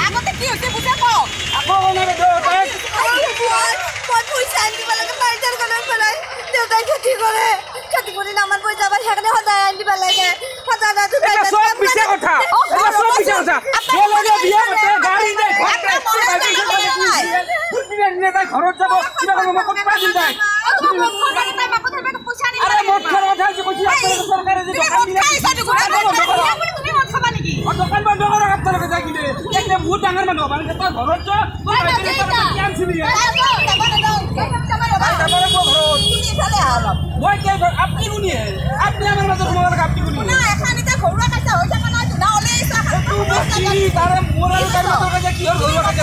আগতে কি হৈছে বুঝা ক আকৌ ওনারে দে পয়সা আনি দিবা লাগে বাইজার গলার ফেলাই দেউতাই ক্ষতি করে না আমার পয়সা আবার সেখানে সদায় আনি দিবা লাগে সদায় না তুই এটা সব পিছে কথা এটা সব পিছে কথা বলে বিয়া করতে গাড়ি দে বুঝিনা নিয়ে তাই ঘরত যাব কিবা করব কত পাই দিন তাই আরে মত খাওয়া যায় যে কইছি আপনাদের সরকারে যে দোকান দিলে তুমি মত খাবা নাকি ও দোকান বন্ধ করে রাখতে লাগে যাই কিনে একটা বহুত ডাঙর মানুষ মানে তার ঘরত তো আপনি কোনি আপনি আমার মাঝে সময় লাগে আপনি কোনি না এখানে তা ঘরুয়া কাছে হই থাকা না না হলে তারে মোরাল কাজ তো কাছে কি হল ঘরুয়া কাছে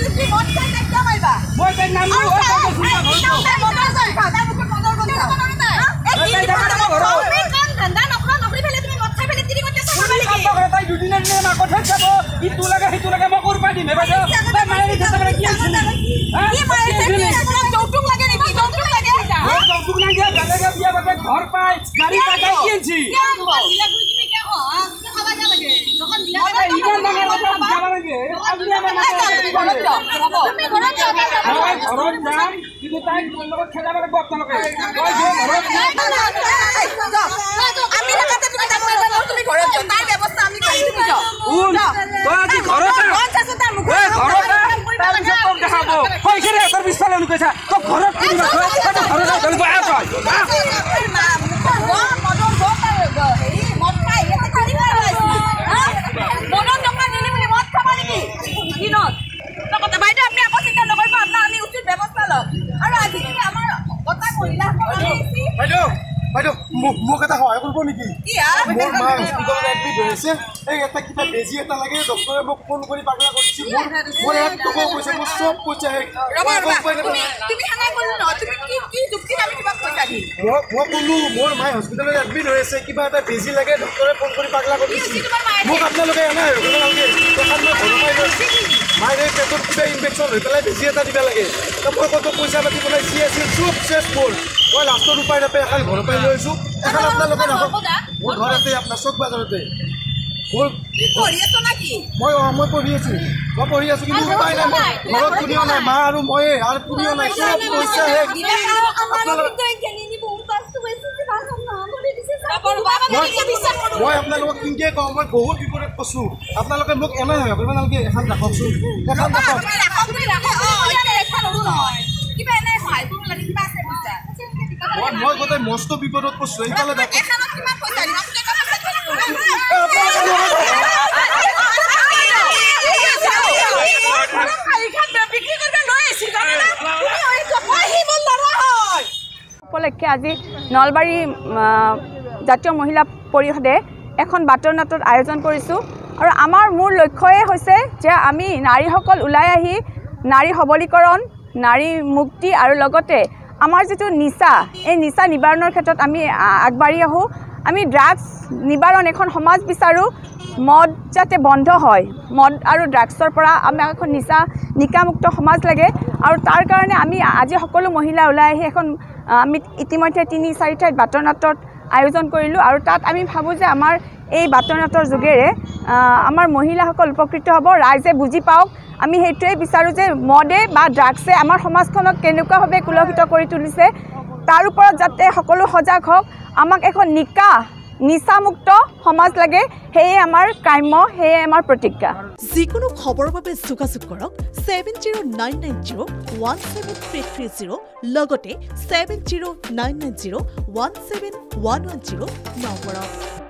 তুমি মত খাই দেখতে পাইবা মই তাই নাম ও কাছে শুনা ঘর মদর যাই খাদা মুখে মদর বন্ধ এই কাম ধান্দা নকরি ফেলে তুমি মত খাই ফেলে তিরি করতে খাবা লাগি তাই দুদিনের নিয়ে না কথা যাব ইতু লাগে হিতু লাগে মকর পাই দিমে বাজা তাই মায়ের কাছে করে কি আছে কি মায়ের কাছে যৌতুক লাগে নাকি যৌতুক লাগে এটা যৌতুক লাগে লাগে বিয়া বাজে ঘর পাই গাড়ি টাকা কি আনছি তুমি কে হো খাবা যা লাগে যখন দিলা ইমান লাগে খাবা লাগে আপনি আমার তুমি ঘরত যাও ঘরত যাম কিন্তু তাই লগত খেলা মানে বক্ত লগে আমি লাগাতে তুমি যাব তুমি ঘরত যাও তাই ব্যবস্থা আমি করি তুমি যাও তো আজি ঘরত ঘরত তার সব দেখাবো কইছে রে তোর বিছালে লুকেছা তো ঘরত কি দিবা তো ঘরত চলব আয় মোক এটা সহায় কৰিব নেকি মোৰ মা হস্পিটেলত এডমিট হৈ আছে এই এটা কিবা বেজি এটা লাগে ডক্টৰে মোক ফোন কৰি পাগলা কৰিছে মোৰ এক টকা পইচা মোৰ সব পইচা তুমি হানাই কল ন তুমি কি যুক্তি আমি কিবা পইচা দি মই কলো মোৰ মা হস্পিটেলত এডমিট হৈ আছে কিবা এটা বেজি লাগে ডক্টৰে ফোন কৰি পাগলা কৰিছে মোক আপোনালোকে এনে ৰখালকে দোকান মই ঘৰ পাই লৈছো মায়ে পেটত কিবা ইনফেকশ্যন হৈ পেলাই বেজি এটা দিব লাগে তো মই কত পইচা পাতি পেলাই চি আছিল চব চেছ মোৰ মই লাষ্টত উপায় নাপাই এখন ঘৰ পাই লৈছোঁ এখন আপোনালোকে ৰাখক মোৰ ঘৰতে আপোনাৰ চক বাজাৰতে মই পঢ়ি আছোঁ কিন্তু উপায় নাই ঘৰত কোনেও নাই মা আৰু ময়ে আৰু কোনেও নাই চব পইচা মই আপোনালোকক কিনকে কওঁ মই বহুত বিপদত ফচোঁ আপোনালোকে মোক এনে হয় ভাবিব নালাগে এখন ৰাখকচোন এখন ৰাখক মই গোটেই মস্ত বিপদত ফচোঁ এইফালে উপলক্ষে আজি নলবাৰী জাতীয় মহিলা পৰিষদে এখন বাটৰ নাটৰ আয়োজন কৰিছোঁ আৰু আমাৰ মূল লক্ষ্যই হৈছে যে আমি নাৰীসকল ওলাই আহি নাৰী সবলীকৰণ নাৰী মুক্তি আৰু লগতে আমাৰ যেটো নিচা এই নিচা নিবাৰণৰ ক্ষেত্ৰত আমি আগবাঢ়ি আহোঁ আমি ড্ৰাগছ নিবাৰণ এখন সমাজ বিচাৰোঁ মদ যাতে বন্ধ হয় মদ আৰু ড্ৰাগছৰ পৰা আমাক এখন নিকামুক্ত সমাজ লাগে আৰু তাৰ কাৰণে আমি আজি সকলো মহিলা ওলাই আহি এখন আমি ইতিমধ্যে ৩-৪ ঠাইত বাটৰ নাটত আয়োজন কৰিলোঁ আৰু তাত আমি ভাবোঁ যে আমাৰ এই বাটৰ নাটৰ যোগেৰে আমাৰ মহিলাসকল উপকৃত হ'ব ৰাইজে বুজি পাওক আমি সেইটোৱে বিচাৰোঁ যে মদে বা ড্ৰাগছে আমাৰ সমাজখনক কেনেকুৱাভাৱে কুলষিত কৰি তুলিছে তাৰ ওপৰত যাতে সকলো সজাগ হওক আমাক এখন নিচামুক্ত সমাজ লাগে সেয়ে আমাৰ কাম্য সেয়ে আমাৰ প্ৰতিজ্ঞা যিকোনো খবৰৰ বাবে যোগাযোগ কৰক 7099017330 লগতে 7099017110 নম্বৰত